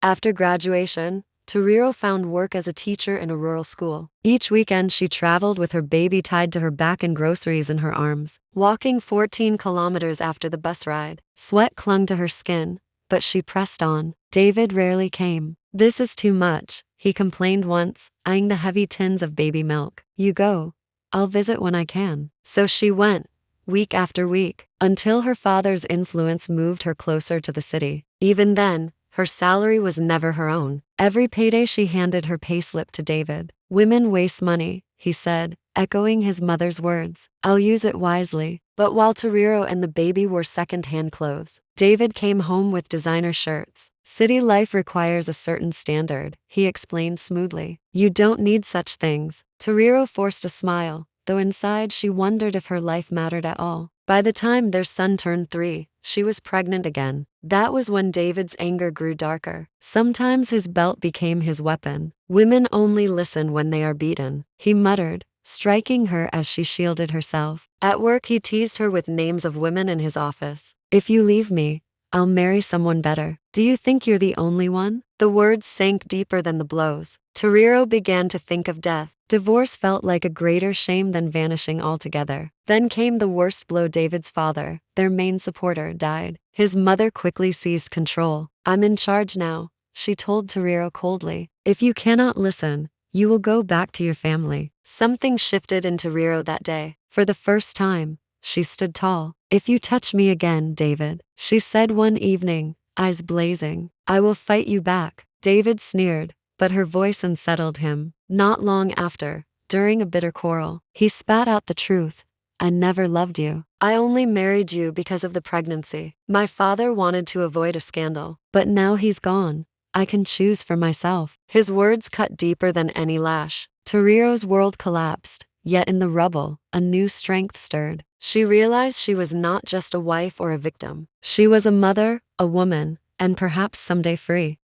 After graduation, Toriro found work as a teacher in a rural school. Each weekend she traveled with her baby tied to her back and groceries in her arms, walking 14 kilometers after the bus ride. Sweat clung to her skin, but she pressed on. David rarely came. "This is too much," he complained once, eyeing the heavy tins of baby milk. "You go. I'll visit when I can." So she went, week after week, until her father's influence moved her closer to the city. Even then, her salary was never her own. Every payday she handed her payslip to David. "Women waste money," he said, echoing his mother's words. "I'll use it wisely." But while Toriro and the baby wore second-hand clothes, David came home with designer shirts. "City life requires a certain standard," he explained smoothly. "You don't need such things." Toriro forced a smile, though inside she wondered if her life mattered at all. By the time their son turned 3, she was pregnant again. That was when David's anger grew darker. Sometimes his belt became his weapon. "Women only listen when they are beaten," he muttered, striking her as she shielded herself. At work he teased her with names of women in his office. "If you leave me, I'll marry someone better. Do you think you're the only one?" The words sank deeper than the blows. Toriro began to think of death. Divorce felt like a greater shame than vanishing altogether. Then came the worst blow. David's father, their main supporter, died. His mother quickly seized control. "I'm in charge now," she told Toriro coldly. "If you cannot listen, you will go back to your family." Something shifted in Toriro that day. For the first time, she stood tall. "If you touch me again, David," she said one evening, eyes blazing, "I will fight you back." David sneered, but her voice unsettled him. Not long after, during a bitter quarrel, he spat out the truth. "I never loved you. I only married you because of the pregnancy. My father wanted to avoid a scandal. But now he's gone. I can choose for myself." His words cut deeper than any lash. Toriro's world collapsed, yet in the rubble, a new strength stirred. She realized she was not just a wife or a victim. She was a mother, a woman, and perhaps someday free.